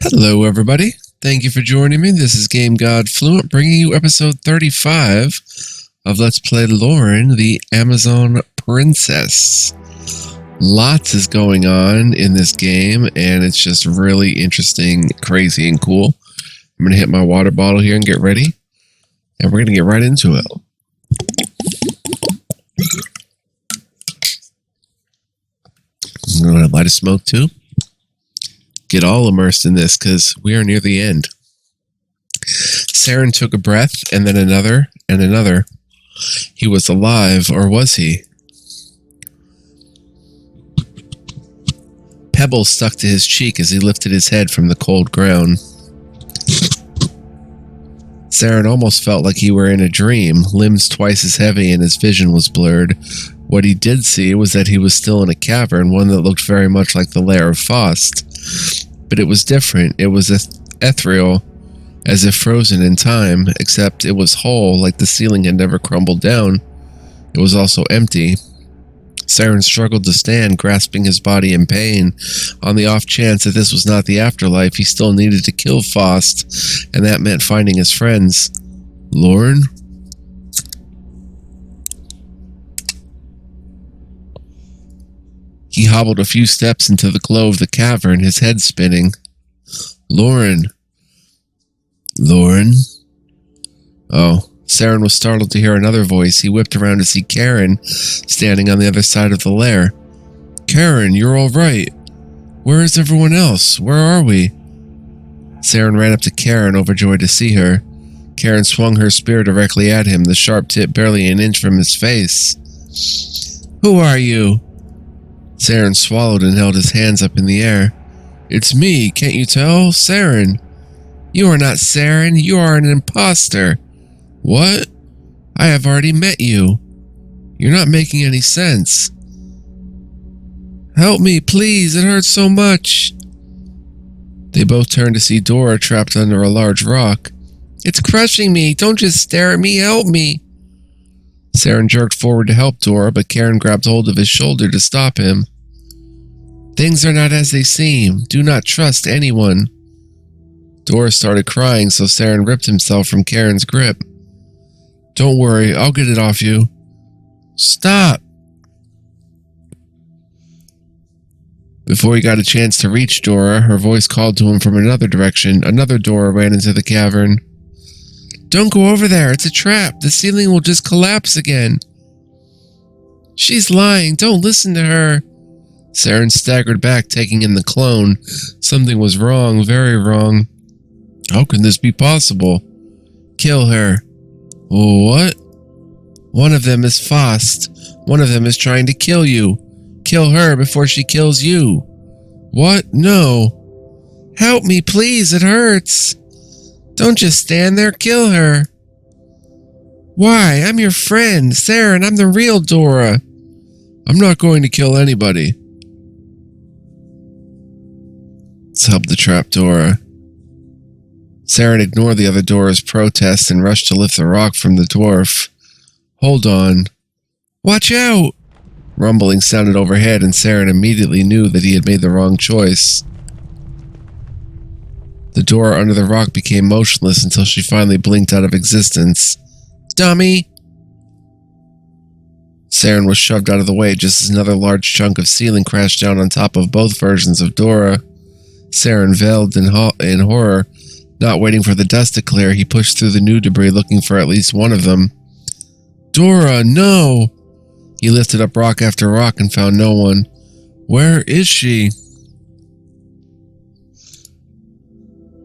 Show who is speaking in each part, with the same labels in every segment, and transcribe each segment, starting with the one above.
Speaker 1: Hello, everybody. Thank you for joining me. This is Game God Fluent, bringing you episode 35 of Let's Play Loren, the Amazon Princess. Lots is going on in this game, and it's just really interesting, crazy, and cool. I'm going to hit my water bottle here and get ready, and we're going to get right into it. I'm going to light a smoke, too. Get all immersed in this because we are near the end. Saren took a breath and then another and another. He was alive, or was he? Pebbles stuck to his cheek as he lifted his head from the cold ground. Saren almost felt like he were in a dream, limbs twice as heavy and his vision was blurred. What he did see was that he was still in a cavern, one that looked very much like the lair of Faust. But it was different. It was ethereal, as if frozen in time, except it was whole, like the ceiling had never crumbled down. It was also empty. Saren struggled to stand, grasping his body in pain. On the off chance that this was not the afterlife, he still needed to kill Faust, and that meant finding his friends. Loren? He hobbled a few steps into the glow of the cavern, his head spinning. Loren. Loren? Oh, Saren was startled to hear another voice. He whipped around to see Karen standing on the other side of the lair. Karen, you're all right. Where is everyone else? Where are we? Saren ran up to Karen, overjoyed to see her. Karen swung her spear directly at him, the sharp tip barely an inch from his face. Who are you? Saren swallowed and held his hands up in the air. It's me, can't you tell? Saren. You are not Saren, you are an imposter. What? I have already met you. You're not making any sense. Help me, please, it hurts so much. They both turned to see Dora trapped under a large rock. It's crushing me, don't just stare at me, help me. Saren jerked forward to help Dora, but Karen grabbed hold of his shoulder to stop him. Things are not as they seem. Do not trust anyone. Dora started crying, so Saren ripped himself from Karen's grip. Don't worry, I'll get it off you. Stop! Before he got a chance to reach Dora, her voice called to him from another direction. Another Dora ran into the cavern. Don't go over there, it's a trap. The ceiling will just collapse again. She's lying, don't listen to her. Saren staggered back, taking in the clone. Something was wrong, very wrong. How can this be possible? Kill her. What? One of them is Faust. One of them is trying to kill you. Kill her before she kills you. What? No. Help me, please, it hurts. Don't just stand there, kill her. Why? I'm your friend. Saren, I'm the real Dora. I'm not going to kill anybody. Let's help the trap Dora. Saren ignored the other Dora's protest and rushed to lift the rock from the dwarf. Hold on. Watch out! Rumbling sounded overhead, and Saren immediately knew that he had made the wrong choice. The Dora under the rock became motionless until she finally blinked out of existence. Dummy! Saren was shoved out of the way just as another large chunk of ceiling crashed down on top of both versions of Dora. Saren veiled in horror. Not waiting for the dust to clear, he pushed through the new debris looking for at least one of them. Dora, no! He lifted up rock after rock and found no one. Where is she?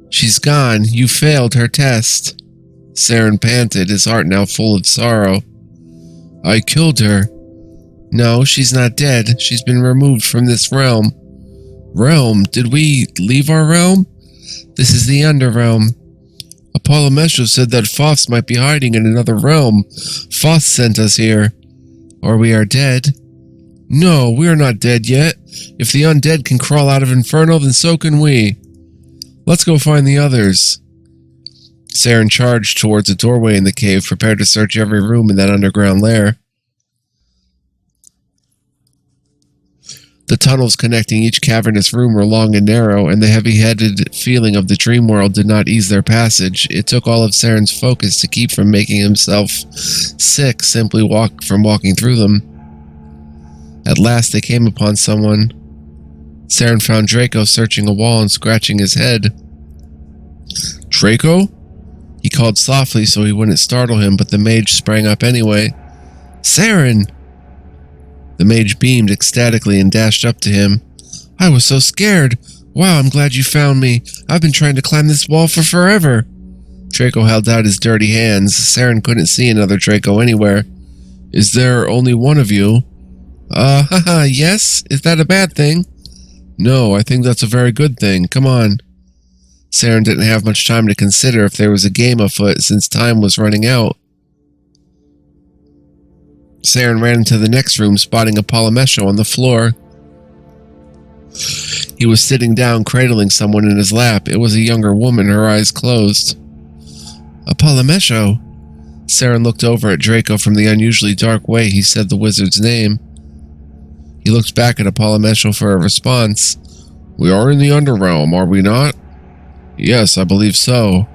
Speaker 1: She's gone. You failed her test. Saren panted, his heart now full of sorrow. I killed her. No, she's not dead. She's been removed from this realm. Realm? Did we leave our realm? This is the Underrealm. Apollomesha said that Faust might be hiding in another realm. Faust sent us here. Or we are dead. No, we are not dead yet. If the undead can crawl out of Inferno, then so can we. Let's go find the others. Saren charged towards a doorway in the cave, prepared to search every room in that underground lair. The tunnels connecting each cavernous room were long and narrow, and the heavy-headed feeling of the dream world did not ease their passage. It took all of Saren's focus to keep from making himself sick simply from walking through them. At last they came upon someone. Saren found Draco searching a wall and scratching his head. Draco? He called softly so he wouldn't startle him, but the mage sprang up anyway. Saren! The mage beamed ecstatically and dashed up to him. I was so scared. Wow, I'm glad you found me. I've been trying to climb this wall for forever. Draco held out his dirty hands. Saren couldn't see another Draco anywhere. Is there only one of you? Yes? Is that a bad thing? No, I think that's a very good thing. Come on. Saren didn't have much time to consider if there was a game afoot since time was running out. Saren ran into the next room, spotting a Polymesho on the floor. He was sitting down, cradling someone in his lap. It was a younger woman, her eyes closed. A Polymesho? Saren looked over at Draco from the unusually dark way he said the wizard's name. He looked back at a Polymesho for a response. We are in the Underrealm, are we not? Yes, I believe so.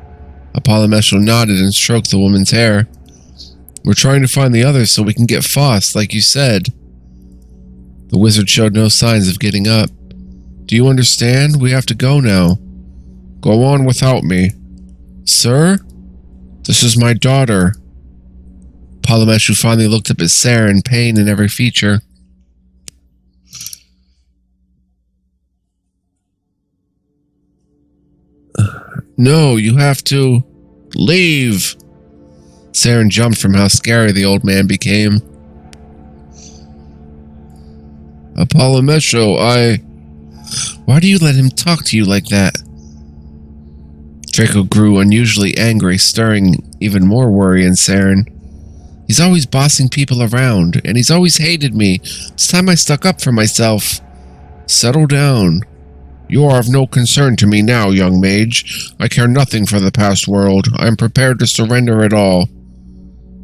Speaker 1: A Polymesho nodded and stroked the woman's hair. We're trying to find the others so we can get Faust, like you said. The wizard showed no signs of getting up. Do you understand? We have to go now. Go on without me. Sir? This is my daughter. Polymesho finally looked up at Saren, pain in every feature. No, you have to leave. Saren jumped from how scary the old man became. A Polymesho, Why do you let him talk to you like that? Draco grew unusually angry, stirring even more worry in Saren. He's always bossing people around, and he's always hated me. It's time I stuck up for myself. Settle down. You are of no concern to me now, young mage. I care nothing for the past world. I am prepared to surrender it all.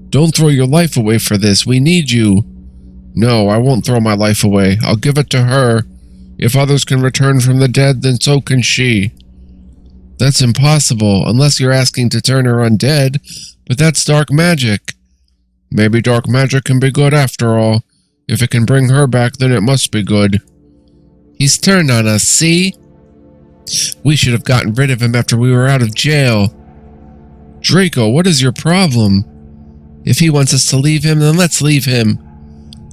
Speaker 1: Don't throw your life away for this. We need you. No, I won't throw my life away. I'll give it to her. If others can return from the dead, then so can she. That's impossible, unless you're asking to turn her undead, but that's dark magic. Maybe dark magic can be good after all. If it can bring her back, then it must be good. He's turned on us, see? We should have gotten rid of him after we were out of jail. Draco, what is your problem? If he wants us to leave him, then let's leave him.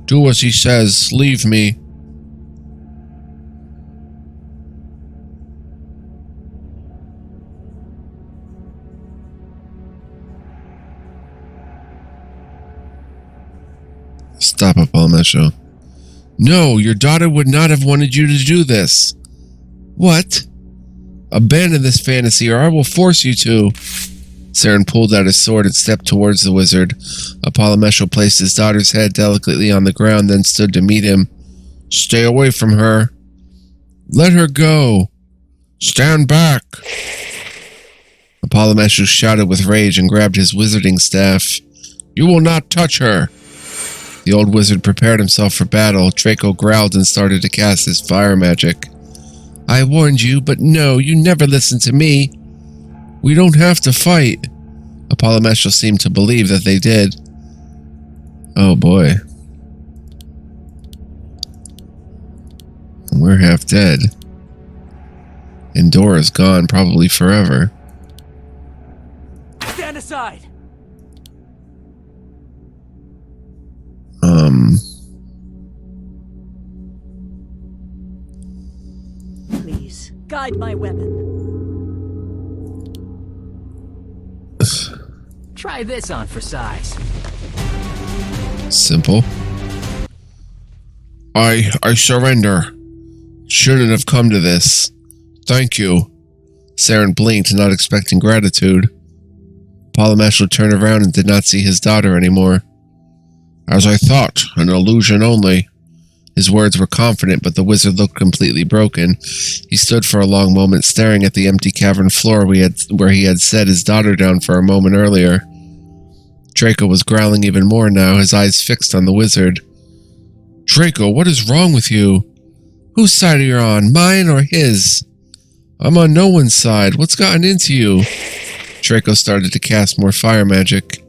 Speaker 1: Do as he says. Leave me. Stop it, Polymesho. No, your daughter would not have wanted you to do this. What? Abandon this fantasy or I will force you to. Saren pulled out his sword and stepped towards the wizard. A Polymesho placed his daughter's head delicately on the ground, then stood to meet him. Stay away from her. Let her go. Stand back. A Polymesho shouted with rage and grabbed his wizarding staff. You will not touch her. The old wizard prepared himself for battle. Draco growled and started to cast his fire magic. I warned you, but no, you never listened to me. We don't have to fight. A Polymesho seemed to believe that they did. Oh boy. We're half dead. And Dora's gone, probably forever.
Speaker 2: Stand aside! Please, guide my weapon. Try this on for size.
Speaker 1: Simple. I surrender. Shouldn't have come to this. Thank you. Saren blinked, not expecting gratitude. Polymesho turned around and did not see his daughter anymore. As I thought, an illusion only. His words were confident, but the wizard looked completely broken. He stood for a long moment, staring at the empty cavern floor where he had set his daughter down for a moment earlier. Draco was growling even more now, his eyes fixed on the wizard. Draco, what is wrong with you? Whose side are you on? Mine or his? I'm on no one's side. What's gotten into you? Draco started to cast more fire magic.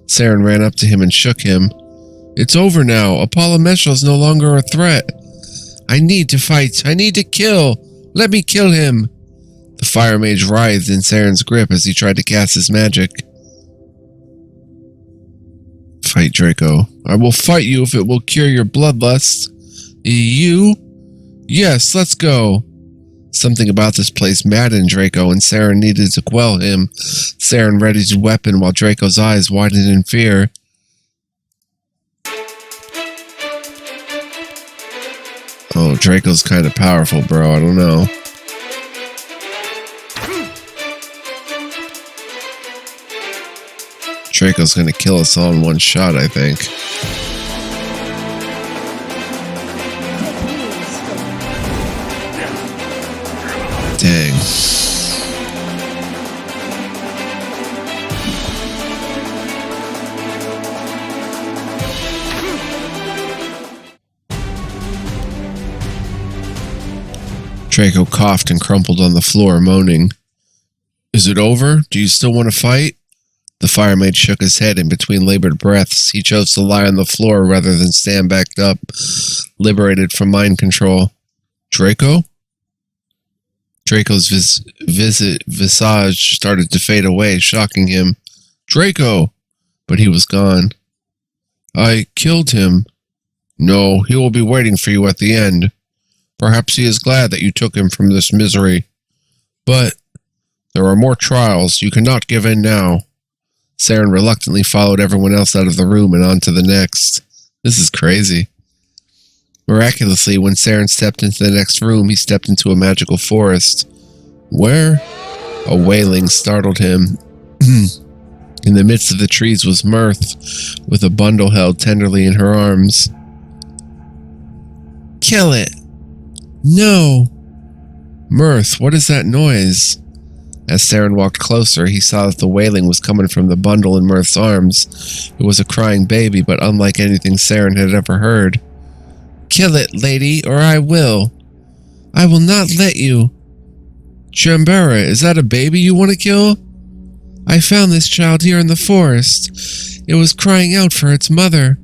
Speaker 1: Saren ran up to him and shook him. It's over now. Apollo Meshal's no longer a threat. I need to fight. I need to kill. Let me kill him. The fire mage writhed in Saren's grip as he tried to cast his magic. Fight, Draco. I will fight you if it will cure your bloodlust. You? Yes, let's go. Something about this place maddened Draco, and Saren needed to quell him. Saren readied his weapon while Draco's eyes widened in fear. Oh, Draco's kind of powerful, bro. I don't know. Draco's gonna kill us all in one shot, I think. Dang. Draco coughed and crumpled on the floor, moaning. Is it over? Do you still want to fight? The fire mage shook his head in between labored breaths. He chose to lie on the floor rather than stand backed up, liberated from mind control. Draco? Draco's visage started to fade away, shocking him. Draco! But he was gone. I killed him. No, he will be waiting for you at the end. Perhaps he is glad that you took him from this misery. But there are more trials. You cannot give in now. Saren reluctantly followed everyone else out of the room and on to the next. This is crazy. Miraculously, when Saren stepped into the next room, he stepped into a magical forest. Where? A wailing startled him. In the midst of the trees was Mirth, with a bundle held tenderly in her arms. Kill it! No! Mirth, what is that noise? As Saren walked closer, he saw that the wailing was coming from the bundle in Mirth's arms. It was a crying baby, but unlike anything Saren had ever heard. Kill it, lady, or I will. I will not let you. Chambera, is that a baby you want to kill? I found this child here in the forest. It was crying out for its mother.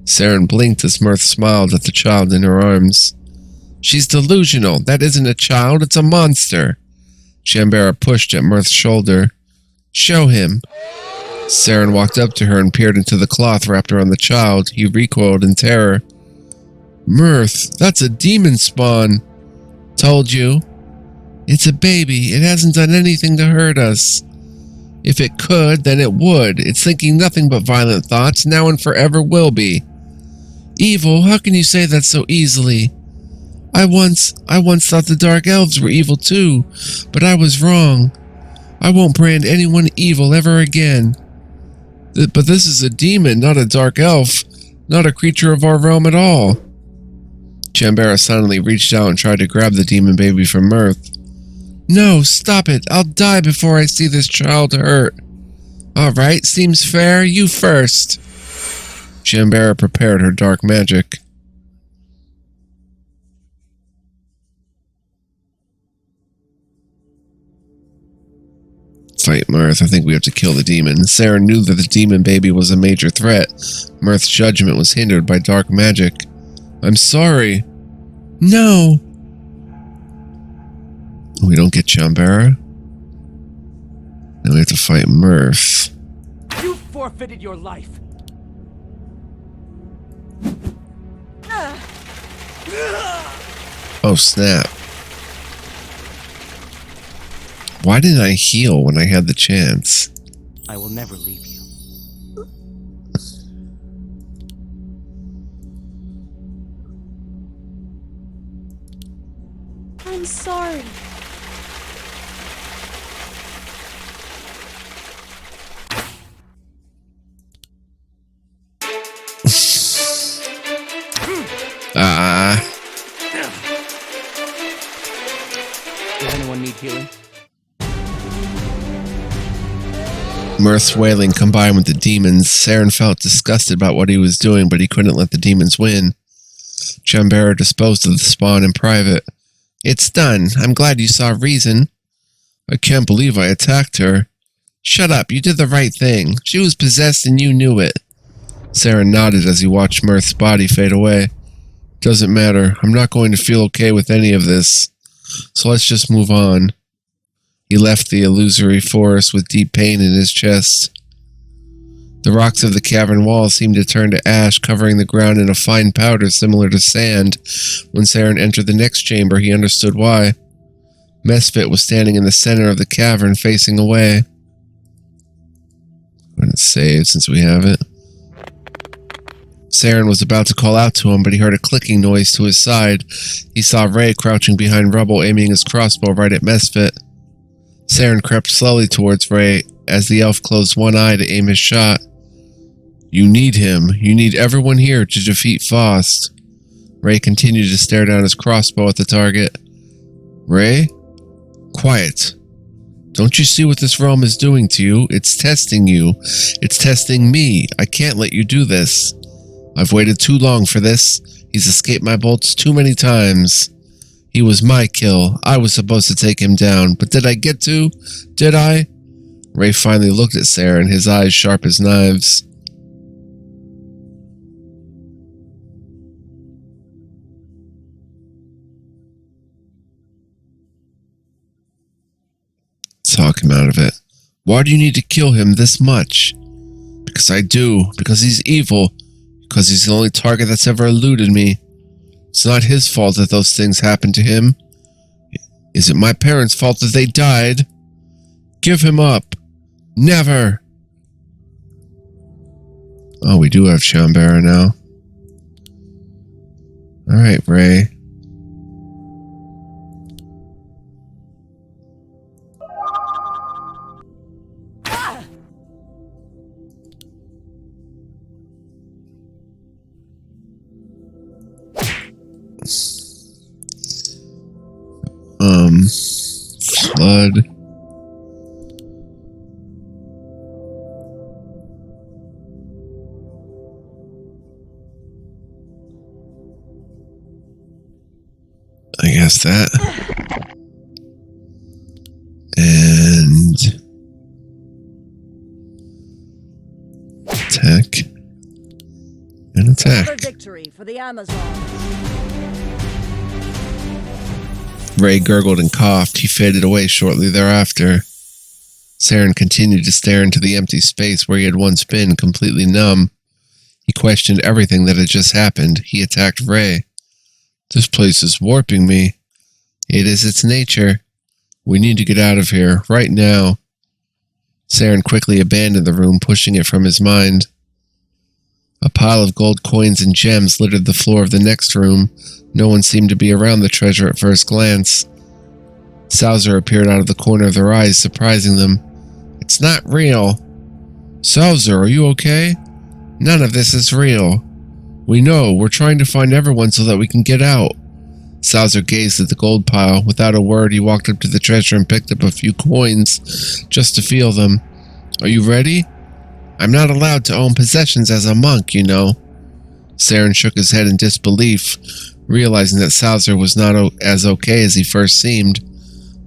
Speaker 1: Saren blinked as Mirth smiled at the child in her arms. She's delusional. That isn't a child, it's a monster. Chambera pushed at Mirth's shoulder. Show him. Saren walked up to her and peered into the cloth wrapped around the child. He recoiled in terror. Mirth, that's a demon spawn. Told you. It's a baby. It hasn't done anything to hurt us. If it could, then it would. It's thinking nothing but violent thoughts, now and forever will be. Evil? How can you say that so easily? I once thought the Dark Elves were evil too, but I was wrong. I won't brand anyone evil ever again. But this is a demon, not a Dark Elf, not a creature of our realm at all. Chambera suddenly reached out and tried to grab the demon baby from Mirth. No, stop it. I'll die before I see this child hurt. All right, seems fair. You first. Chambera prepared her dark magic. Fight Mirth. I think we have to kill the demon. Saren knew that the demon baby was a major threat. Mirth's judgment was hindered by dark magic. I'm sorry. No. We don't get Chambera. Then we have to fight Mirth.
Speaker 2: You forfeited your life.
Speaker 1: Oh, snap. Why didn't I heal when I had the chance?
Speaker 2: I will never leave you.
Speaker 3: I'm sorry.
Speaker 2: Does anyone need healing?
Speaker 1: Mirth's wailing combined with the demons. Saren felt disgusted about what he was doing, but he couldn't let the demons win. Chambera disposed of the spawn in private. It's done. I'm glad you saw reason. I can't believe I attacked her. Shut up, you did the right thing. She was possessed and you knew it. Saren nodded as he watched Mirth's body fade away. Doesn't matter. I'm not going to feel okay with any of this. So let's just move on. He left the illusory forest with deep pain in his chest. The rocks of the cavern wall seemed to turn to ash, covering the ground in a fine powder similar to sand. When Saren entered the next chamber, he understood why. Mesfit was standing in the center of the cavern, facing away. I'm going to save since we have it. Saren was about to call out to him, but he heard a clicking noise to his side. He saw Ray crouching behind rubble, aiming his crossbow right at Mesfit. Saren crept slowly towards Ray as the elf closed one eye to aim his shot. You need him. You need everyone here to defeat Faust. Ray continued to stare down his crossbow at the target. Ray? Quiet. Don't you see what this realm is doing to you? It's testing you. It's testing me. I can't let you do this. I've waited too long for this. He's escaped my bolts too many times. He was my kill. I was supposed to take him down, but did I get to? Did I? Ray finally looked at Saren, his eyes sharp as knives. Talk him out of it. Why do you need to kill him this much? Because I do. Because he's evil. Because he's the only target that's ever eluded me. It's not his fault that those things happened to him. Is it my parents' fault that they died? Give him up. Never. Oh, we do have Chambera now. Alright, Ray. Flood. I guess that. And attack. And attack.
Speaker 3: Another victory for the Amazon.
Speaker 1: Ray gurgled and coughed. He faded away shortly thereafter. Saren continued to stare into the empty space where he had once been, completely numb. He questioned everything that had just happened. He attacked Ray. This place is warping me. It is its nature. We need to get out of here, right now. Saren quickly abandoned the room, pushing it from his mind. A pile of gold coins and gems littered the floor of the next room. No one seemed to be around the treasure at first glance. Salzer appeared out of the corner of their eyes, surprising them. It's not real. Salzer, are you okay? None of this is real. We know. We're trying to find everyone so that we can get out. Salzer gazed at the gold pile. Without a word, he walked up to the treasure and picked up a few coins, just to feel them. Are you ready? I'm not allowed to own possessions as a monk, you know. Saren shook his head in disbelief, realizing that Salzer was not as okay as he first seemed.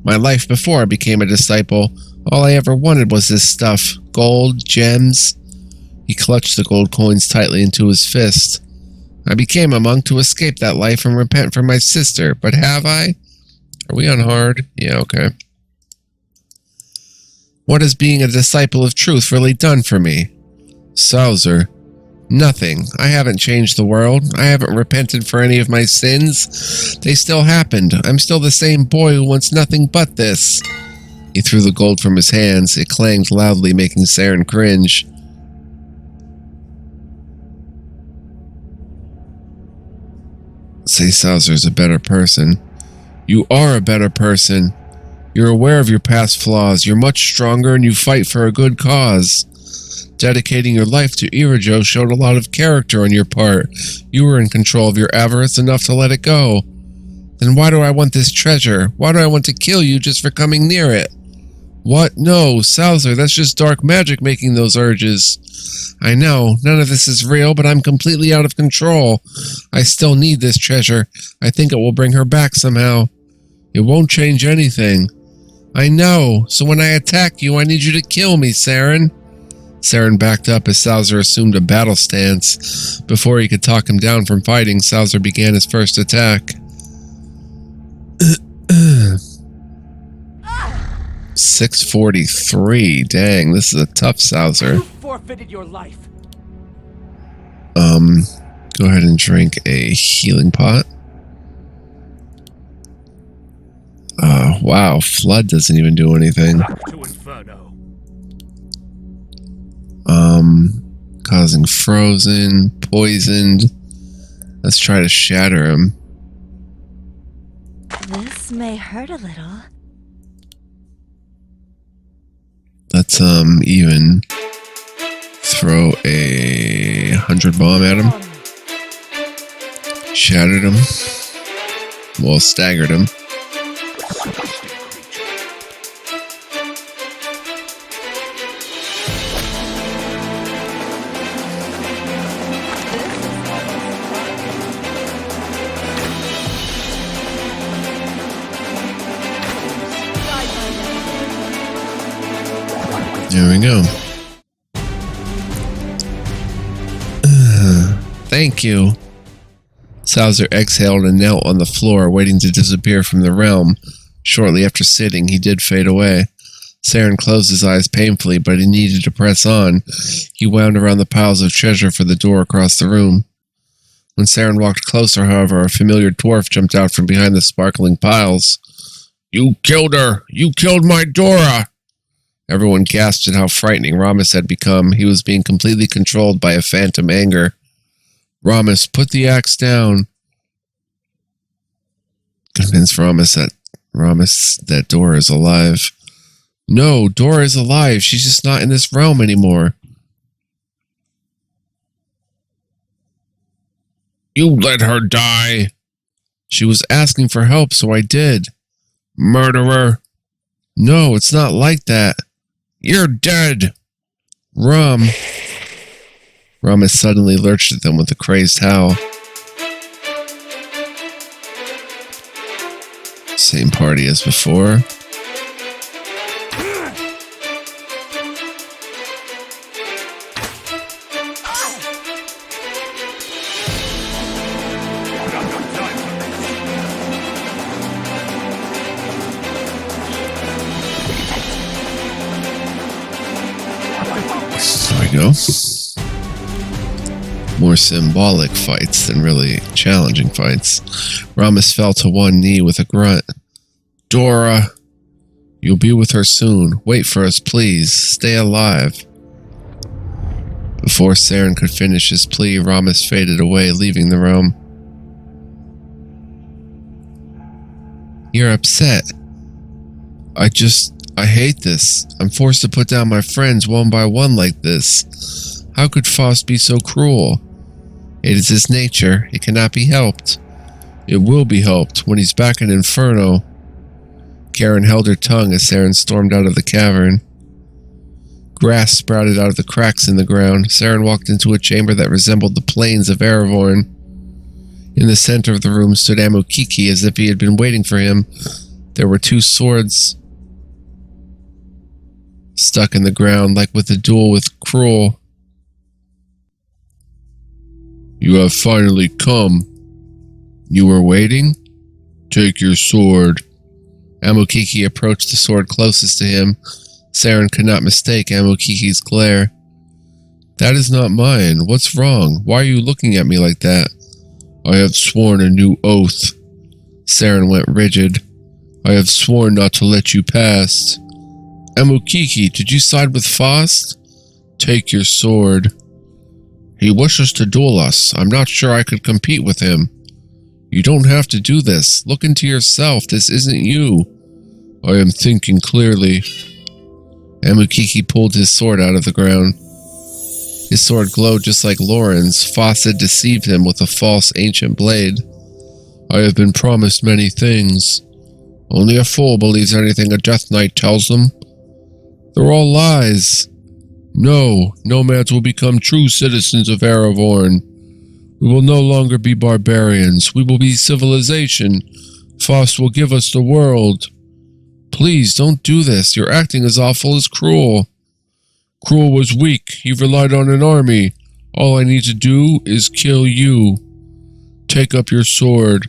Speaker 1: My life before I became a disciple, all I ever wanted was this stuff. Gold, gems. He clutched the gold coins tightly into his fist. I became a monk to escape that life and repent for my sister, but have I? Are we on hard? Yeah, okay. What has being a disciple of truth really done for me? Salzer. Nothing. I haven't changed the world. I haven't repented for any of my sins. They still happened. I'm still the same boy who wants nothing but this. He threw the gold from his hands. It clanged loudly, making Saren cringe. Say Salzer's a better person. You are a better person. You're aware of your past flaws. You're much stronger and you fight for a good cause. Dedicating your life to Irijo showed a lot of character on your part. You were in control of your avarice enough to let it go. Then why do I want this treasure? Why do I want to kill you just for coming near it? What? No, Salazar, that's just dark magic making those urges. I know, none of this is real, but I'm completely out of control. I still need this treasure. I think it will bring her back somehow. It won't change anything. I know, so when I attack you, I need you to kill me, Saren. Saren backed up as Salazar assumed a battle stance. Before he could talk him down from fighting, Salazar began his first attack. 643. Dang, this is a tough Salazar.
Speaker 2: You forfeited your life.
Speaker 1: Go ahead and drink a healing pot. Wow, Flood doesn't even do anything.
Speaker 2: Back to Inferno.
Speaker 1: Causing frozen, poisoned. Let's try to shatter him.
Speaker 3: This may hurt a little.
Speaker 1: Let's even throw a 100 bomb at him. Shattered him. Well, staggered him. There we go. Thank you. Salazar exhaled and knelt on the floor, waiting to disappear from the realm. Shortly after sitting, he did fade away. Saren closed his eyes painfully, but he needed to press on. He wound around the piles of treasure for the door across the room. When Saren walked closer, however, a familiar dwarf jumped out from behind the sparkling piles. You killed her! You killed my Dora! Everyone gasped at how frightening Ramus had become. He was being completely controlled by a phantom anger. Ramus, put the axe down. Convince Ramus that Dora is alive. No, Dora is alive. She's just not in this realm anymore. You let her die. She was asking for help, so I did. Murderer. No, it's not like that. You're dead. Ramus suddenly lurched at them with a crazed howl. Same party as before. There we go. More symbolic fights than really challenging fights. Ramus fell to one knee with a grunt. Dora, you'll be with her soon. Wait for us, please. Stay alive. Before Saren could finish his plea, Ramus faded away, leaving the room. You're upset. I hate this. I'm forced to put down my friends one by one like this. How could Faust be so cruel? It is his nature. It cannot be helped. It will be helped when he's back in Inferno. Karen held her tongue as Saren stormed out of the cavern. Grass sprouted out of the cracks in the ground. Saren walked into a chamber that resembled the plains of Erevorn. In the center of the room stood Amokiki as if he had been waiting for him. There were two swords stuck in the ground, like with a duel with Cruel. You have finally come. You were waiting? Take your sword. Amokiki approached the sword closest to him. Saren could not mistake Amokiki's glare. That is not mine. What's wrong? Why are you looking at me like that? I have sworn a new oath. Saren went rigid. I have sworn not to let you pass. Amokiki, did you side with Faust? Take your sword. He wishes to duel us. I'm not sure I could compete with him. You don't have to do this. Look into yourself. This isn't you. I am thinking clearly. Amokiki pulled his sword out of the ground. His sword glowed just like Loren's. Faust had deceived him with a false ancient blade. I have been promised many things. Only a fool believes anything a Death Knight tells them. They're all lies. No, nomads will become true citizens of Erevorn. We will no longer be barbarians. We will be civilization. Faust will give us the world. Please, don't do this. You're acting as awful as Cruel. Cruel was weak. He relied on an army. All I need to do is kill you. Take up your sword.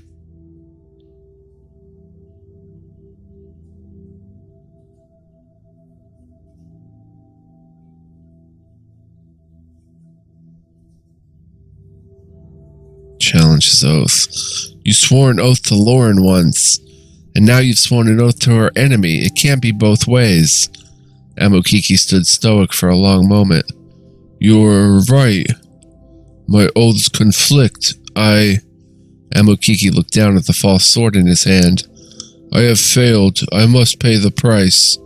Speaker 1: Challenge his oath. You swore an oath to Loren once, and now you've sworn an oath to her enemy. It can't be both ways. Amokiki stood stoic for a long moment. You're right. My oaths conflict. Amokiki looked down at the false sword in his hand. I have failed. I must pay the price.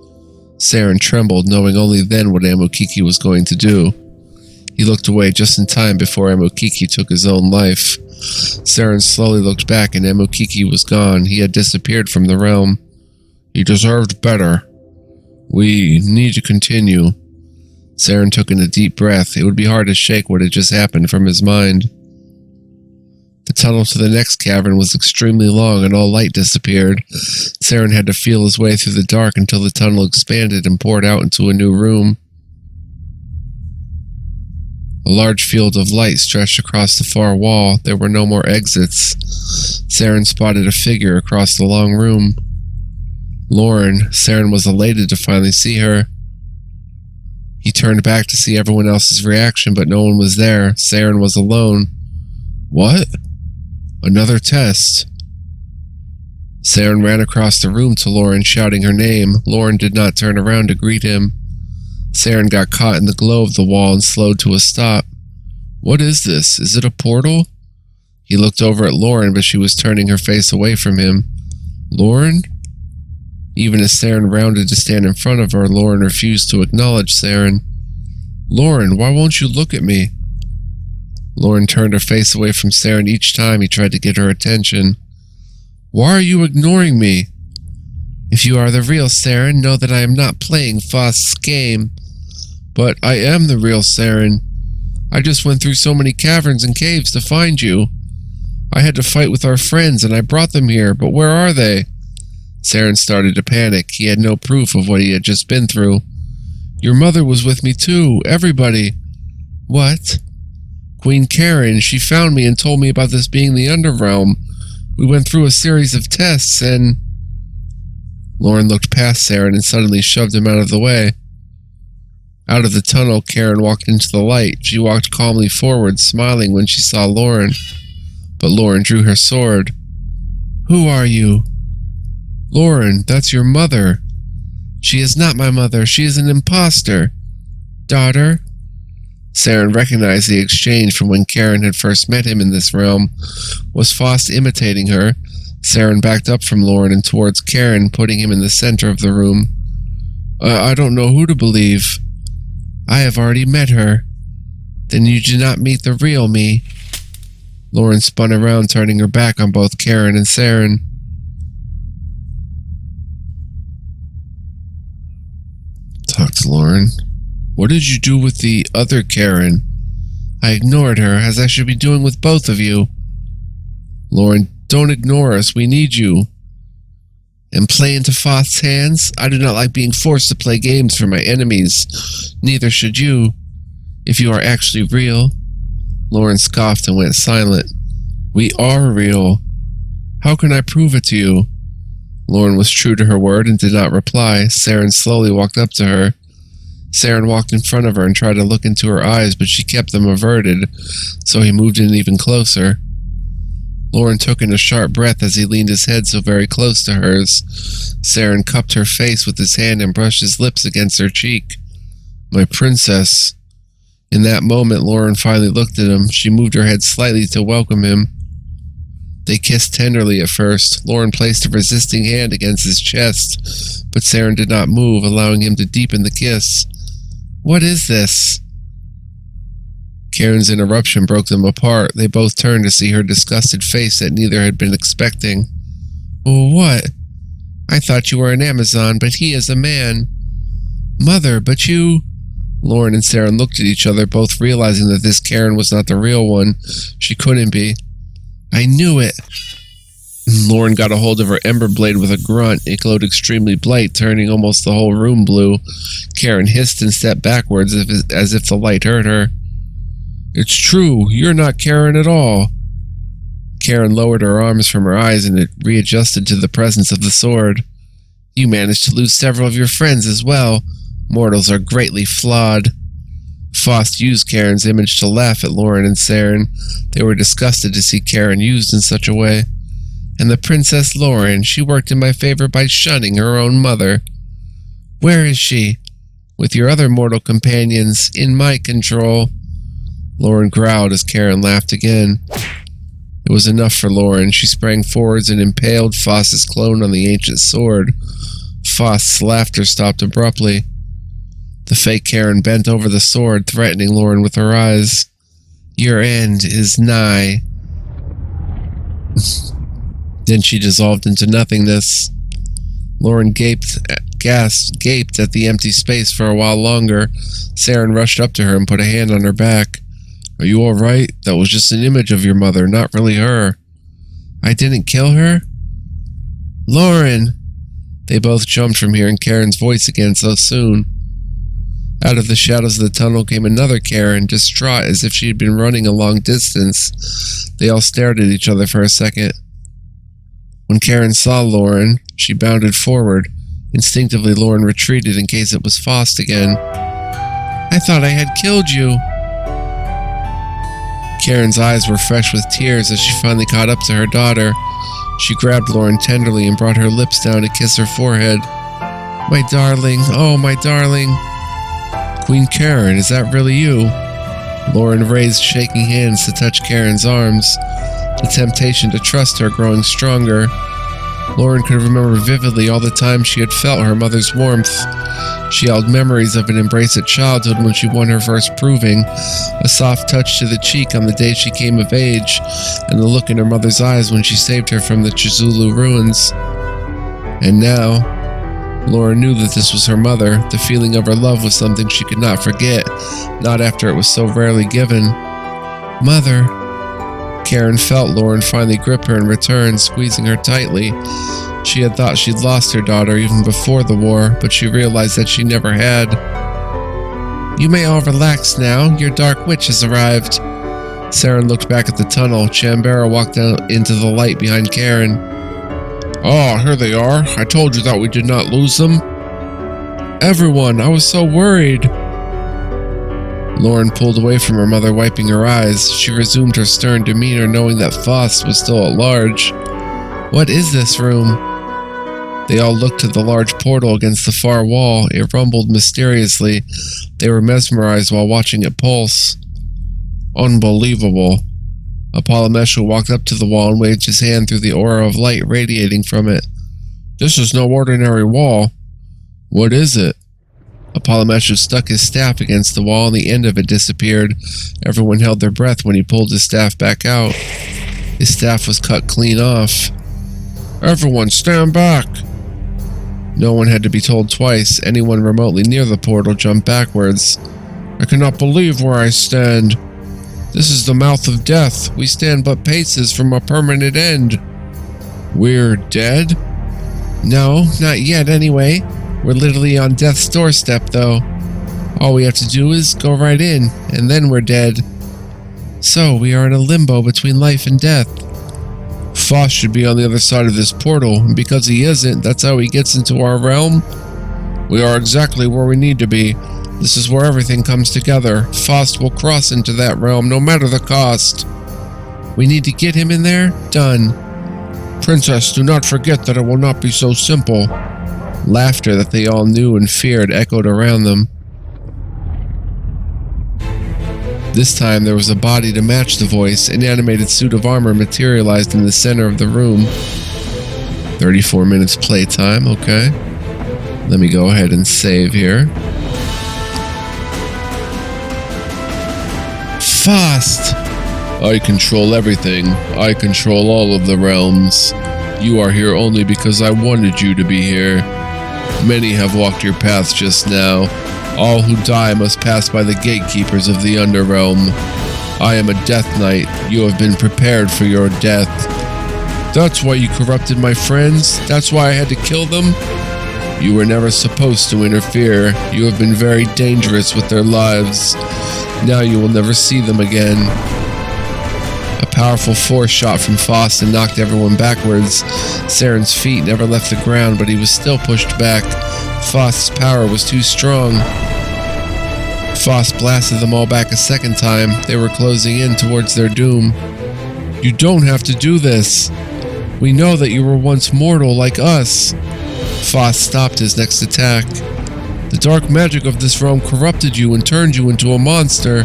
Speaker 1: Saren trembled, knowing only then what Amokiki was going to do. He looked away just in time before Amokiki took his own life. Saren slowly looked back and Amokiki was gone. He had disappeared from the realm. He deserved better. We need to continue. Saren took in a deep breath. It would be hard to shake what had just happened from his mind. The tunnel to the next cavern was extremely long and all light disappeared. Saren had to feel his way through the dark until the tunnel expanded and poured out into a new room. A large field of light stretched across the far wall. There were no more exits. Saren spotted a figure across the long room. Loren. Saren was elated to finally see her. He turned back to see everyone else's reaction, but no one was there. Saren was alone. What? Another test. Saren ran across the room to Loren, shouting her name. Loren did not turn around to greet him. Saren got caught in the glow of the wall and slowed to a stop. What is this? Is it a portal? He looked over at Loren, but she was turning her face away from him. Loren? Even as Saren rounded to stand in front of her, Loren refused to acknowledge Saren. Loren, why won't you look at me? Loren turned her face away from Saren each time he tried to get her attention. Why are you ignoring me? If you are the real Saren, know that I am not playing Faust's game. But I am the real Saren. I just went through so many caverns and caves to find you. I had to fight with our friends and I brought them here, but where are they? Saren started to panic. He had no proof of what he had just been through. Your mother was with me too, everybody. What? Queen Karen, she found me and told me about this being the Underrealm. We went through a series of tests and... Loren looked past Saren and suddenly shoved him out of the way. Out of the tunnel, Karen walked into the light. She walked calmly forward, smiling when she saw Loren. But Loren drew her sword. Who are you? Loren, that's your mother. She is not my mother. She is an imposter. Daughter? Saren recognized the exchange from when Karen had first met him in this realm. Was Faust imitating her? Saren backed up from Loren and towards Karen, putting him in the center of the room. I don't know who to believe. I have already met her. Then you did not meet the real me. Loren spun around, turning her back on both Karen and Saren. Talk to Loren. What did you do with the other Karen? I ignored her, as I should be doing with both of you. Loren, don't ignore us. We need you. And play into Faust's hands? I do not like being forced to play games for my enemies. Neither should you, if you are actually real. Loren scoffed and went silent. We are real. How can I prove it to you? Loren was true to her word and did not reply. Saren slowly walked up to her. Saren walked in front of her and tried to look into her eyes, but she kept them averted, so he moved in even closer. Loren took in a sharp breath as he leaned his head so very close to hers. Saren cupped her face with his hand and brushed his lips against her cheek. My princess. In that moment, Loren finally looked at him. She moved her head slightly to welcome him. They kissed tenderly at first. Loren placed a resisting hand against his chest, but Saren did not move, allowing him to deepen the kiss. What is this? Karen's interruption broke them apart. They both turned to see her disgusted face that neither had been expecting. Oh, what? I thought you were an Amazon, but he is a man. Mother, but you... Loren and Saren looked at each other, both realizing that this Karen was not the real one. She couldn't be. I knew it. Loren got a hold of her ember blade with a grunt. It glowed extremely bright, turning almost the whole room blue. Karen hissed and stepped backwards as if the light hurt her. It's true. You're not Karen at all. Karen lowered her arms from her eyes and it readjusted to the presence of the sword. You managed to lose several of your friends as well. Mortals are greatly flawed. Faust used Karen's image to laugh at Loren and Saren. They were disgusted to see Karen used in such a way. And the Princess Loren, she worked in my favor by shunning her own mother. Where is she? With your other mortal companions, in my control. Loren growled as Karen laughed again. It was enough for Loren. She sprang forwards and impaled Faust's clone on the ancient sword. Faust's laughter stopped abruptly. The fake Karen bent over the sword, threatening Loren with her eyes. Your end is nigh. Then she dissolved into nothingness. Loren gaped at the empty space for a while longer. Saren rushed up to her and put a hand on her back. Are you all right? That was just an image of your mother, not really her. I didn't kill her? Loren! They both jumped from hearing Karen's voice again so soon. Out of the shadows of the tunnel came another Karen, distraught as if she had been running a long distance. They all stared at each other for a second. When Karen saw Loren, she bounded forward. Instinctively, Loren retreated in case it was Faust again. I thought I had killed you. Karen's eyes were fresh with tears as she finally caught up to her daughter. She grabbed Loren tenderly and brought her lips down to kiss her forehead. My darling, oh my darling. Queen Karen, is that really you? Loren raised shaking hands to touch Karen's arms, the temptation to trust her growing stronger. Loren could remember vividly all the time she had felt her mother's warmth. She held memories of an embrace at childhood when she won her first proving, a soft touch to the cheek on the day she came of age, and the look in her mother's eyes when she saved her from the Chizulu ruins. And now, Loren knew that this was her mother. The feeling of her love was something she could not forget, not after it was so rarely given. Mother. Karen felt Loren finally grip her in return, squeezing her tightly. She had thought she'd lost her daughter even before the war, but she realized that she never had. You may all relax now. Your dark witch has arrived. Saren looked back at the tunnel. Chambera walked out into the light behind Karen. Oh, here they are. I told you that we did not lose them. Everyone, I was so worried. Loren pulled away from her mother, wiping her eyes. She resumed her stern demeanor, knowing that Faust was still at large. What is this room? They all looked to the large portal against the far wall. It rumbled mysteriously. They were mesmerized while watching it pulse. Unbelievable. Apollomeshu walked up to the wall and waved his hand through the aura of light radiating from it. This is no ordinary wall. What is it? Apollomeshu stuck his staff against the wall and the end of it disappeared. Everyone held their breath when he pulled his staff back out. His staff was cut clean off. Everyone, stand back! No one had to be told twice. Anyone remotely near the portal jumped backwards. I cannot believe where I stand. This is the mouth of death. We stand but paces from a permanent end. We're dead? No, not yet anyway. We're literally on death's doorstep, though. All we have to do is go right in, and then we're dead. So, we are in a limbo between life and death. Faust should be on the other side of this portal, and because he isn't, that's how he gets into our realm. We are exactly where we need to be. This is where everything comes together. Faust will cross into that realm, no matter the cost. We need to get him in there? Done. Princess, do not forget that it will not be so simple. Laughter that they all knew and feared echoed around them. This time there was a body to match the voice. An animated suit of armor materialized in the center of the room. 34 minutes playtime, okay. Let me go ahead and save here. Faust! I control everything. I control all of the realms. You are here only because I wanted you to be here. Many have walked your paths just now. All who die must pass by the gatekeepers of the Underrealm. I am a Death Knight. You have been prepared for your death. That's why you corrupted my friends? That's why I had to kill them? You were never supposed to interfere. You have been very dangerous with their lives. Now you will never see them again. A powerful force shot from Faust and knocked everyone backwards. Saren's feet never left the ground, but he was still pushed back. Faust's power was too strong. Faust blasted them all back a second time. They were closing in towards their doom. You don't have to do this. We know that you were once mortal like us. Faust stopped his next attack. The dark magic of this realm corrupted you and turned you into a monster.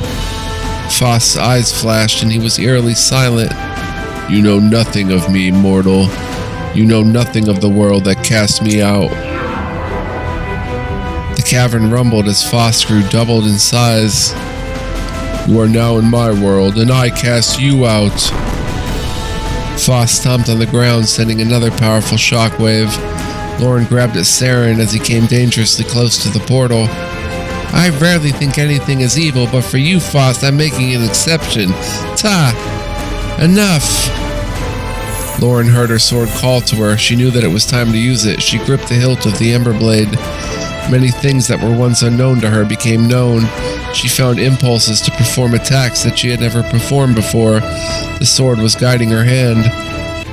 Speaker 1: Faust's eyes flashed and he was eerily silent. You know nothing of me, mortal. You know nothing of the world that cast me out. The cavern rumbled as Faust grew doubled in size. You are now in my world, and I cast you out. Faust stomped on the ground, sending another powerful shockwave. Loren grabbed at Saren as he came dangerously close to the portal. I rarely think anything is evil, but for you, Faust, I'm making an exception. Ta! Enough! Loren heard her sword call to her. She knew that it was time to use it. She gripped the hilt of the Ember Blade. Many things that were once unknown to her became known. She found impulses to perform attacks that she had never performed before. The sword was guiding her hand.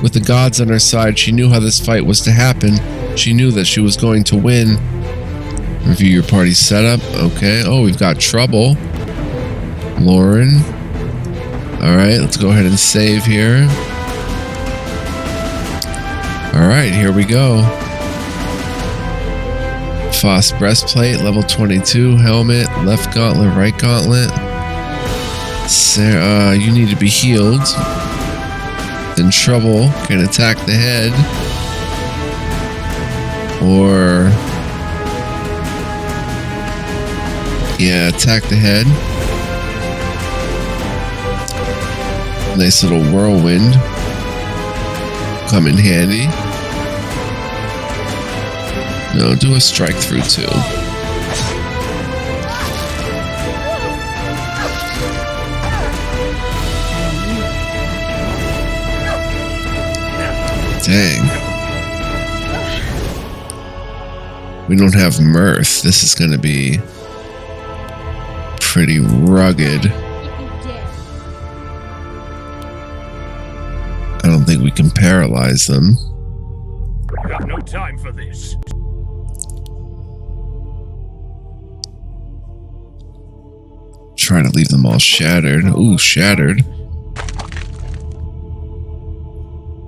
Speaker 1: With the gods on her side, she knew how this fight was to happen. She knew that she was going to win. Review your party setup. Okay. Oh, we've got Trouble. Loren. Alright, let's go ahead and save here. Alright, here we go. Faust breastplate, level 22, helmet, left gauntlet, right gauntlet. You need to be healed. Then Trouble can attack the head. Or... yeah, attack the head. Nice little whirlwind. Come in handy. No, do a strike through too. Dang. We don't have mirth. This is going to be pretty rugged. I don't think we can paralyze them.
Speaker 2: We have no time for this.
Speaker 1: Try to leave them all shattered. Ooh, shattered.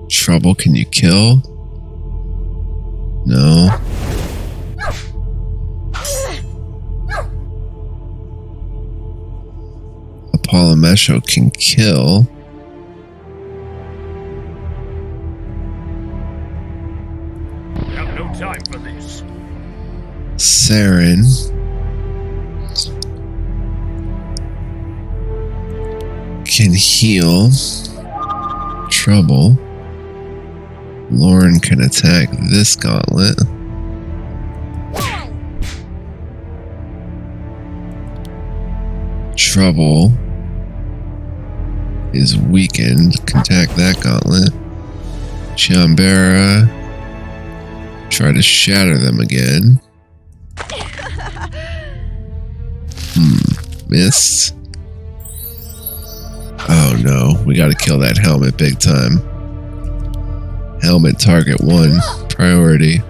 Speaker 1: Trouble, can you kill? No. Apollomesho can kill.
Speaker 2: We have no time for this.
Speaker 1: Saren. Can heal. Trouble. Loren can attack this gauntlet. Trouble is weakened. Can attack that gauntlet. Chambera. Try to shatter them again. Missed. Oh no, we gotta kill that helmet big time. Helmet target 1, priority.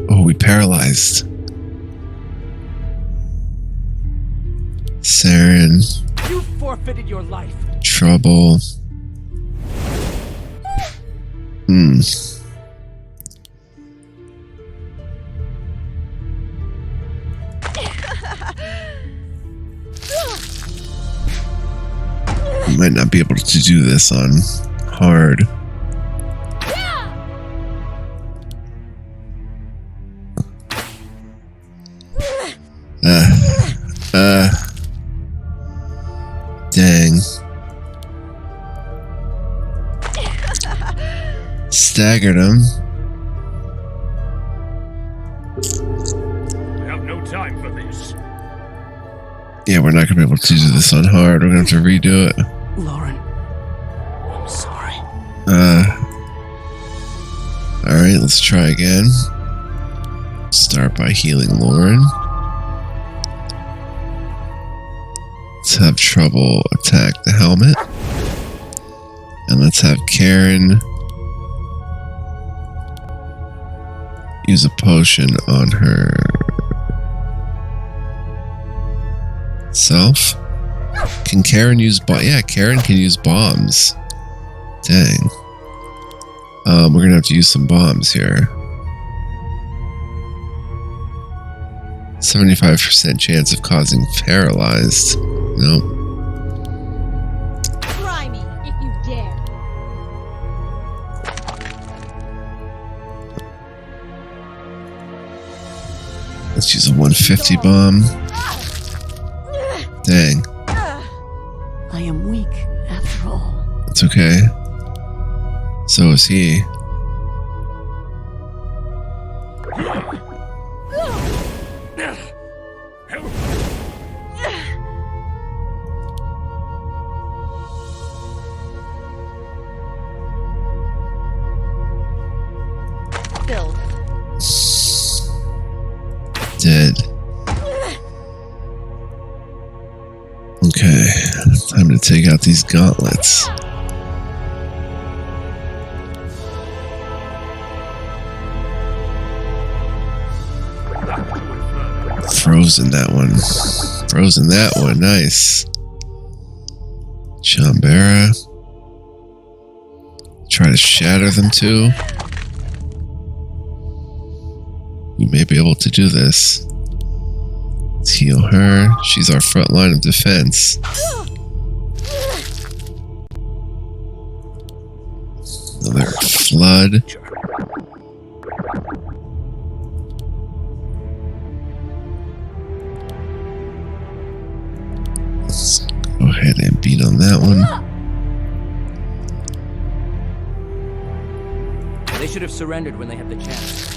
Speaker 1: Oh, we paralyzed. Saren.
Speaker 2: You forfeited your life.
Speaker 1: Trouble. Might not be able to do this on hard. Dang. Staggered him.
Speaker 2: We have no time for this.
Speaker 1: Yeah, we're not going to be able to do this on hard. We're going to have to redo it.
Speaker 4: Loren, I'm sorry.
Speaker 1: Alright, let's try again. Start by healing Loren. Let's have Trouble attack the helmet. And let's have Karen use a potion on her self. Can Karen use yeah, Karen can use bombs. Dang. We're gonna have to use some bombs here. 75% chance of causing paralyzed. Nope.
Speaker 5: Try me if you dare.
Speaker 1: Let's use a 150 bomb. Dang.
Speaker 4: I am weak after all.
Speaker 1: That's okay. So is he.
Speaker 5: Filth.
Speaker 1: Dead. Okay, time to take out these gauntlets. Frozen that one. Frozen that one. Nice. Chambera. Try to shatter them too. We may be able to do this. Let's heal her. She's our front line of defense. Another flood. Let's go ahead and beat on that one.
Speaker 6: They should have surrendered when they had the chance.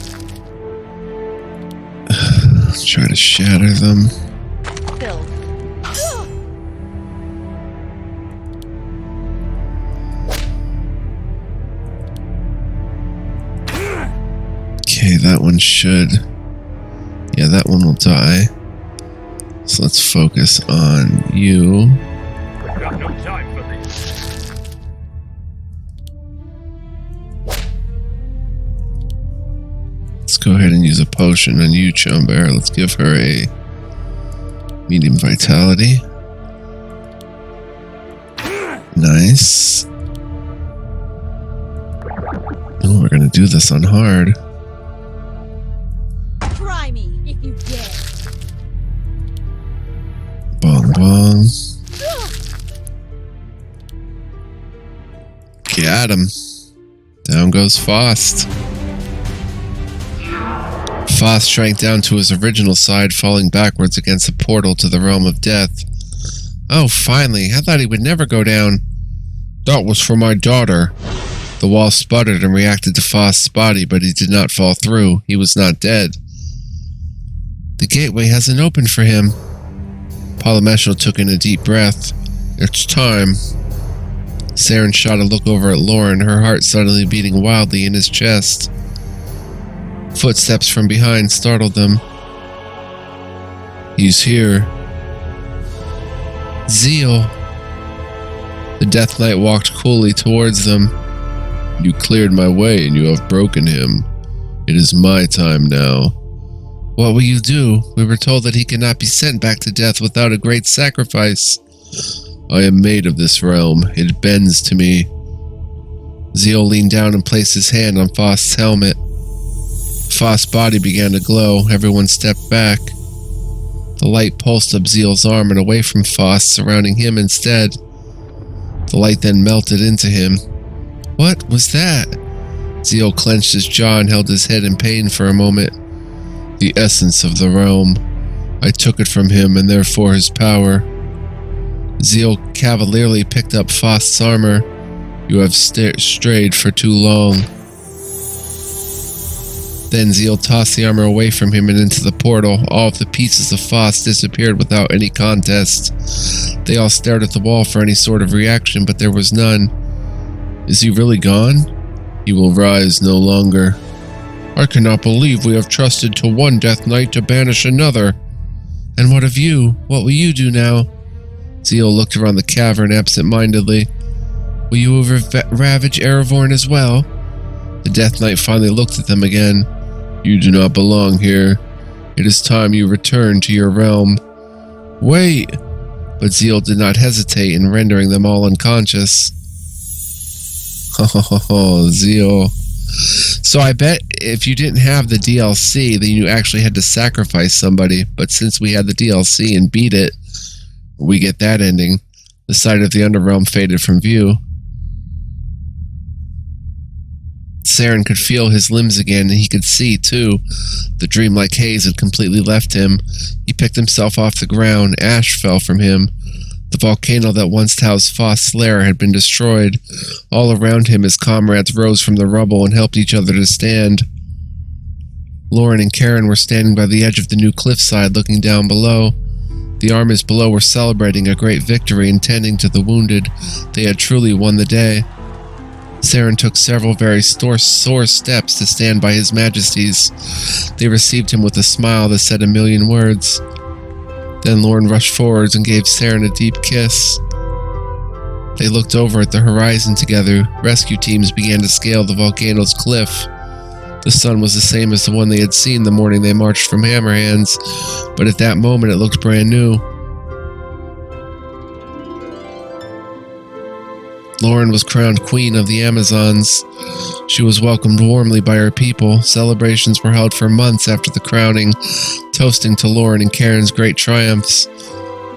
Speaker 1: Try to shatter them.
Speaker 5: Filth.
Speaker 1: Okay, that one should. Yeah, that one will die. So let's focus on you.
Speaker 2: We have no time for this.
Speaker 1: Let's go ahead and use a potion on you, Chumbear. Let's give her a medium vitality. Nice. Oh, we're gonna do this on hard.
Speaker 5: Try me if you dare.
Speaker 1: Bong bong. Got him. Down goes Faust. Faust shrank down to his original side, falling backwards against the portal to the realm of death. Oh, finally. I thought he would never go down. That was for my daughter. The wall sputtered and reacted to Faust's body, but he did not fall through. He was not dead. The gateway hasn't opened for him. Polymeshel took in a deep breath. It's time. Saren shot a look over at Loren, her heart suddenly beating wildly in his chest. Footsteps from behind startled them. He's here. Zeal. The Death Knight walked coolly towards them. You cleared my way and you have broken him. It is my time now. What will you do? We were told that he cannot be sent back to death without a great sacrifice. I am made of this realm. It bends to me. Zeal leaned down and placed his hand on Faust's helmet. Faust's body began to glow. Everyone stepped back. The light pulsed up Zeal's arm and away from Faust, surrounding him instead. The light then melted into him. What was that? Zeal clenched his jaw and held his head in pain for a moment. The essence of the realm. I took it from him and therefore his power. Zeal cavalierly picked up Faust's armor. You have strayed for too long. Then Zeal tossed the armor away from him and into the portal. All of the pieces of Foss disappeared without any contest. They all stared at the wall for any sort of reaction, but there was none. Is he really gone? He will rise no longer. I cannot believe we have trusted to one Death Knight to banish another. And what of you? What will you do now? Zeal looked around the cavern absent-mindedly. Will you ravage Erevorn as well? The Death Knight finally looked at them again. You do not belong here. It is time you return to your realm. Wait! But Zeal did not hesitate in rendering them all unconscious. Oh, Zeal. So I bet if you didn't have the DLC, then you actually had to sacrifice somebody. But since we had the DLC and beat it, we get that ending. The sight of the Underrealm faded from view. Saren could feel his limbs again, and he could see, too. The dreamlike haze had completely left him. He picked himself off the ground. Ash fell from him. The volcano that once housed Foss' lair had been destroyed. All around him, his comrades rose from the rubble and helped each other to stand. Loren and Karen were standing by the edge of the new cliffside, looking down below. The armies below were celebrating a great victory and tending to the wounded. They had truly won the day. Saren took several very sore steps to stand by His Majesty's. They received him with a smile that said a million words. Then Loren rushed forwards and gave Saren a deep kiss. They looked over at the horizon together. Rescue teams began to scale the volcano's cliff. The sun was the same as the one they had seen the morning they marched from Hammerhands, but at that moment it looked brand new. Loren was crowned Queen of the Amazons. She was welcomed warmly by her people. Celebrations were held for months after the crowning, toasting to Loren and Karen's great triumphs.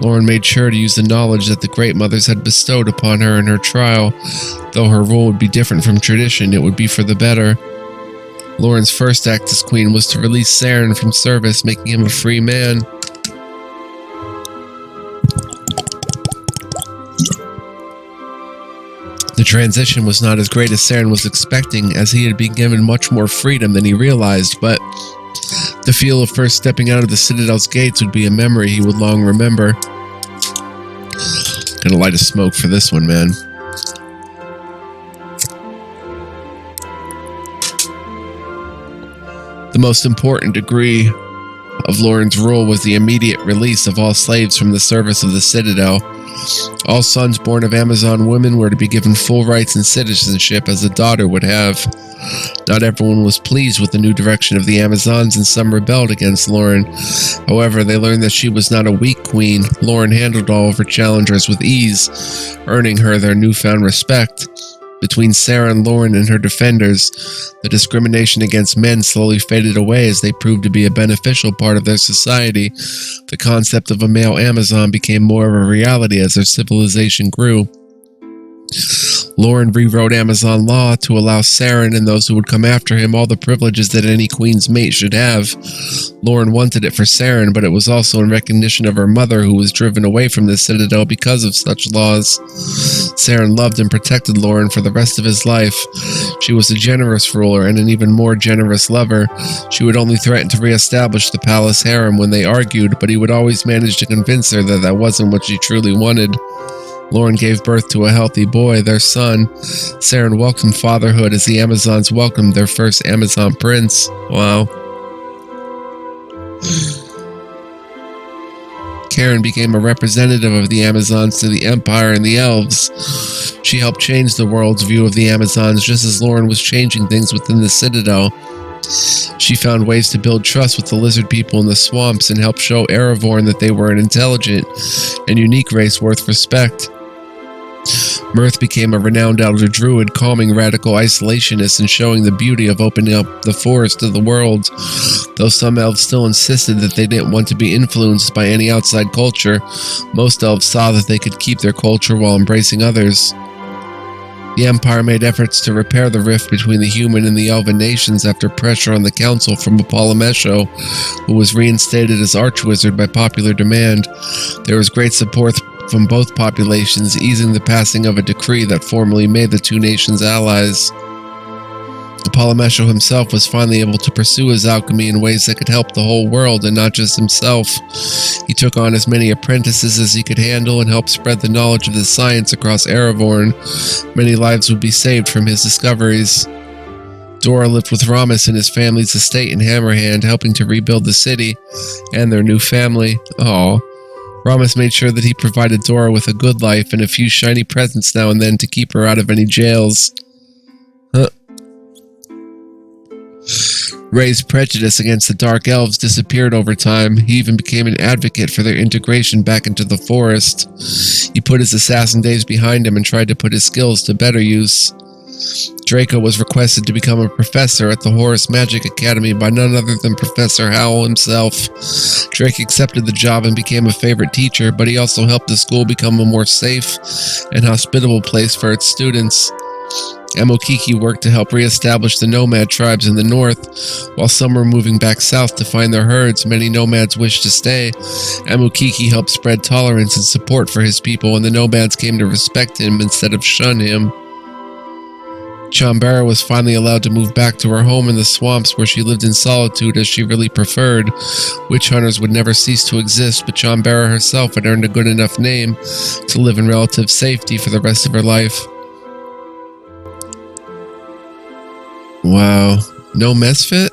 Speaker 1: Loren made sure to use the knowledge that the Great Mothers had bestowed upon her in her trial. Though her rule would be different from tradition, it would be for the better. Loren's first act as queen was to release Saren from service, making him a free man. The transition was not as great as Saren was expecting, as he had been given much more freedom than he realized, but the feel of first stepping out of the Citadel's gates would be a memory he would long remember. Gonna light a smoke for this one, man. The most important degree of Loren's rule was the immediate release of all slaves from the service of the Citadel. All sons born of Amazon women were to be given full rights and citizenship as a daughter would have. Not everyone was pleased with the new direction of the Amazons, and some rebelled against Loren. However, they learned that she was not a weak queen. Loren handled all of her challengers with ease, earning her their newfound respect. Between Saren, Loren, and her defenders, the discrimination against men slowly faded away as they proved to be a beneficial part of their society. The concept of a male Amazon became more of a reality as their civilization grew. Loren rewrote Amazon law to allow Saren and those who would come after him all the privileges that any queen's mate should have. Loren wanted it for Saren, but it was also in recognition of her mother, who was driven away from the Citadel because of such laws. Saren loved and protected Loren for the rest of his life. She was a generous ruler and an even more generous lover. She would only threaten to re-establish the palace harem when they argued, but he would always manage to convince her that that wasn't what she truly wanted. Loren gave birth to a healthy boy, their son. Saren welcomed fatherhood as the Amazons welcomed their first Amazon prince. Wow. Karen became a representative of the Amazons to the Empire and the Elves. She helped change the world's view of the Amazons just as Loren was changing things within the Citadel. She found ways to build trust with the lizard people in the swamps and helped show Erevorn that they were an intelligent and unique race worth respect. Mirth became a renowned elder druid, calming radical isolationists and showing the beauty of opening up the forest to the world. Though some elves still insisted that they didn't want to be influenced by any outside culture, most elves saw that they could keep their culture while embracing others. The Empire made efforts to repair the rift between the human and the elven nations after pressure on the council from Apollomesho, who was reinstated as Archwizard by popular demand. There was great support from both populations, easing the passing of a decree that formally made the two nations allies. Polymecho himself was finally able to pursue his alchemy in ways that could help the whole world and not just himself. He took on as many apprentices as he could handle and helped spread the knowledge of the science across Erevorn. Many lives would be saved from his discoveries. Dora lived with Ramus in his family's estate in Hammerhand, helping to rebuild the city and their new family. Aww. Ramus made sure that he provided Dora with a good life and a few shiny presents now and then to keep her out of any jails. Ray's prejudice against the Dark Elves disappeared over time. He even became an advocate for their integration back into the forest. He put his assassin days behind him and tried to put his skills to better use. Draco was requested to become a professor at the Horus Magic Academy by none other than Professor Howell himself. Drake accepted the job and became a favorite teacher, but he also helped the school become a more safe and hospitable place for its students. Amokiki worked to help re-establish the nomad tribes in the north. While some were moving back south to find their herds, many nomads wished to stay. Amokiki helped spread tolerance and support for his people, and the nomads came to respect him instead of shun him. Chambara was finally allowed to move back to her home in the swamps where she lived in solitude as she really preferred. Witch hunters would never cease to exist, but Chambara herself had earned a good enough name to live in relative safety for the rest of her life. Wow. No Mesfit?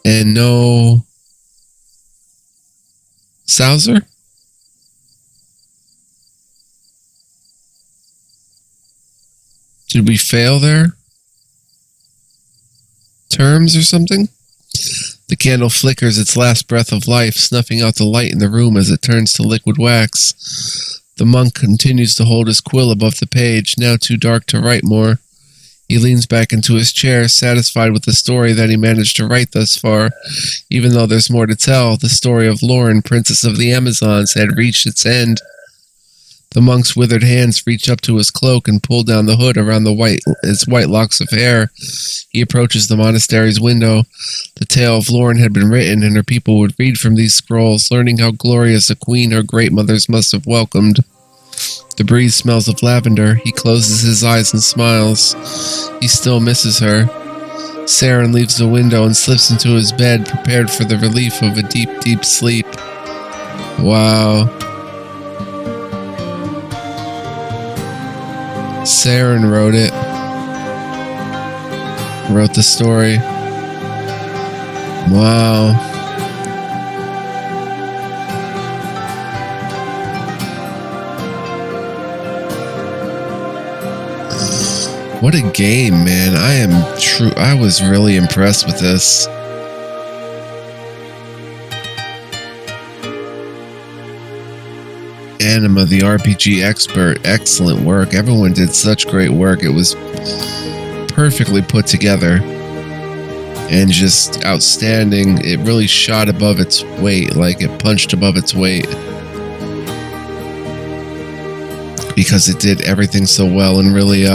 Speaker 1: And no Sauser? Did we fail there? Terms or something? The candle flickers its last breath of life, snuffing out the light in the room as it turns to liquid wax. The monk continues to hold his quill above the page, now too dark to write more. He leans back into his chair, satisfied with the story that he managed to write thus far. Even though there's more to tell, the story of Loren, Princess of the Amazons, had reached its end. The monk's withered hands reach up to his cloak and pull down the hood around his white locks of hair. He approaches the monastery's window. The tale of Loren had been written, and her people would read from these scrolls, learning how glorious a queen her great mothers must have welcomed. The breeze smells of lavender. He closes his eyes and smiles. He still misses her. Saren leaves the window and slips into his bed, prepared for the relief of a deep, deep sleep. Wow. Saren wrote it. Wrote the story. Wow. What a game, man. I was really impressed with this. Anima, the RPG expert, excellent work. Everyone did such great work. It was perfectly put together and just outstanding. It really shot above its weight, like it punched above its weight, because it did everything so well and really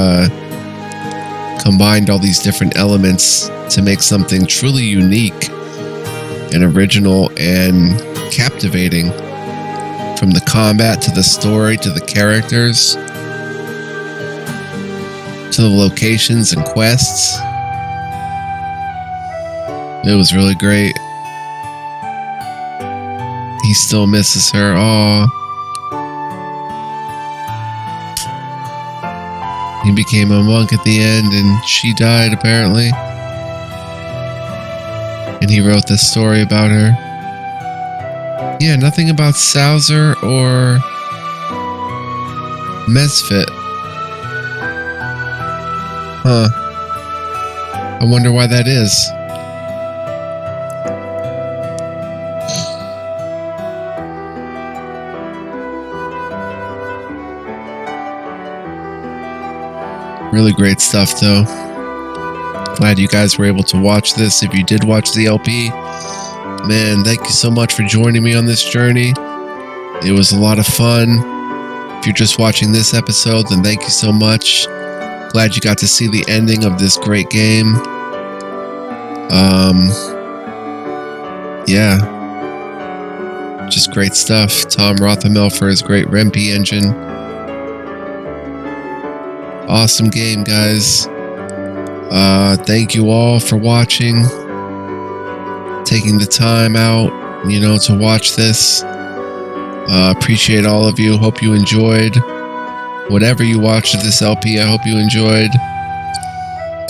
Speaker 1: combined all these different elements to make something truly unique and original and captivating. From the combat to the story to the characters to the locations and quests. It was really great. He still misses her. Aww. He became a monk at the end and she died apparently. And he wrote this story about her. Yeah, nothing about Sauser or Mesfit. Huh. I wonder why that is. Really great stuff, though. Glad you guys were able to watch this. If you did watch the LP, man, thank you so much for joining me on this journey. It was a lot of fun. If you're just watching this episode, then thank you so much. Glad you got to see the ending of this great game. Yeah. Just great stuff. Tom Rothamel for his great Rempe engine. Awesome game, guys. Thank you all for watching, taking the time out, to watch this. Appreciate all of you. Hope you enjoyed. Whatever you watched of this LP, I hope you enjoyed.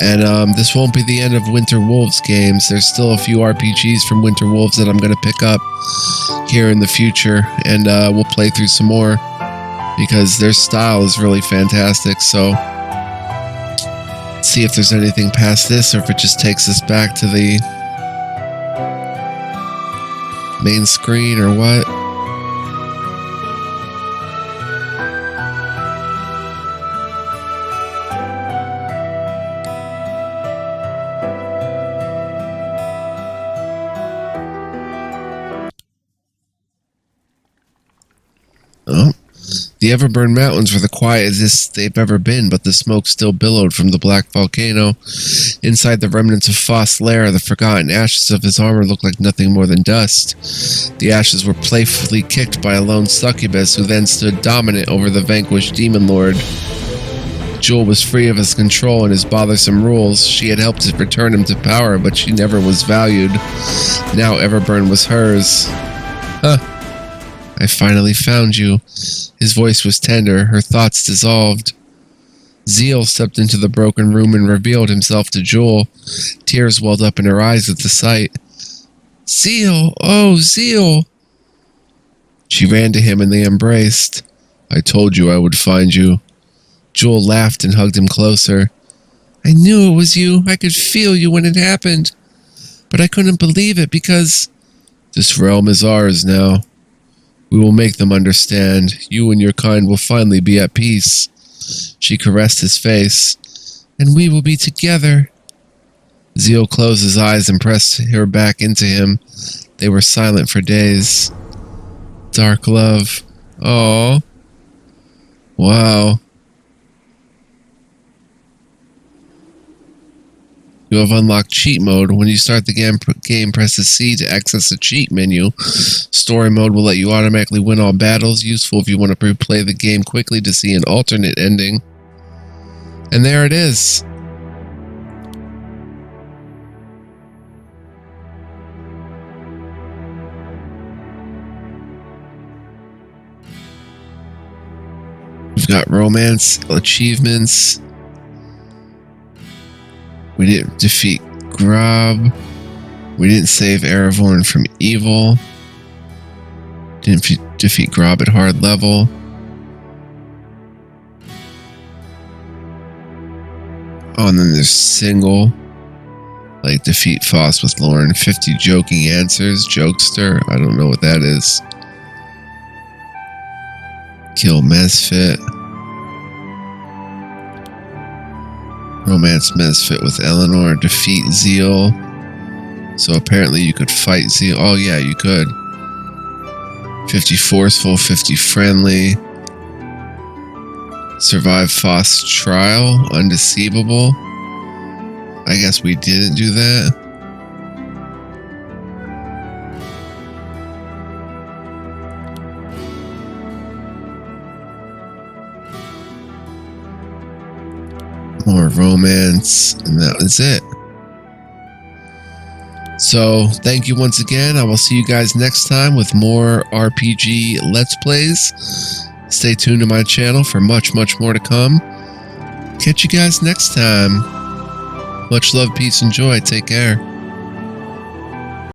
Speaker 1: And this won't be the end of Winter Wolves games. There's still a few RPGs from Winter Wolves that I'm going to pick up here in the future, and we'll play through some more because their style is really fantastic. So let's see if there's anything past this or if it just takes us back to the main screen or what. Oh, the Everburn Mountains were the quietest they've ever been, but the smoke still billowed from the black volcano. Inside the remnants of Phos' lair, the forgotten ashes of his armor looked like nothing more than dust. The ashes were playfully kicked by a lone succubus, who then stood dominant over the vanquished demon lord. Jewel was free of his control and his bothersome rules. She had helped to return him to power, but she never was valued. Now Everburn was hers. Huh. I finally found you. His voice was tender, her thoughts dissolved. Zeal stepped into the broken room and revealed himself to Jewel. Tears welled up in her eyes at the sight. Zeal! Oh, Zeal! She ran to him and they embraced. I told you I would find you. Jewel laughed and hugged him closer. I knew it was you. I could feel you when it happened. But I couldn't believe it because this realm is ours now. We will make them understand. You and your kind will finally be at peace. She caressed his face. And we will be together. Zeal closed his eyes and pressed her back into him. They were silent for days. Dark love. Aww. Wow. You have unlocked cheat mode. When you start the game, press the C to access the cheat menu. Story mode will let you automatically win all battles. Useful if you want to replay the game quickly to see an alternate ending. And there it is. We've got romance, achievements. We didn't defeat Grob. We didn't save Aravorn from evil. Didn't defeat Grob at hard level. Oh, and then there's single. Like defeat Phos with Loren. 50 joking answers. Jokester. I don't know what that is. Kill Mesfit. Romance Misfit with Eleanor. Defeat Zeal. So apparently you could fight Zeal. Oh yeah, you could. 50 forceful, 50 friendly. Survive Phos trial. Undeceivable. I guess we didn't do that. More romance, and that was it. So, thank you once again. I will see you guys next time with more RPG Let's Plays. Stay tuned to my channel for much, much more to come. Catch you guys next time. Much love, peace, and joy. Take care.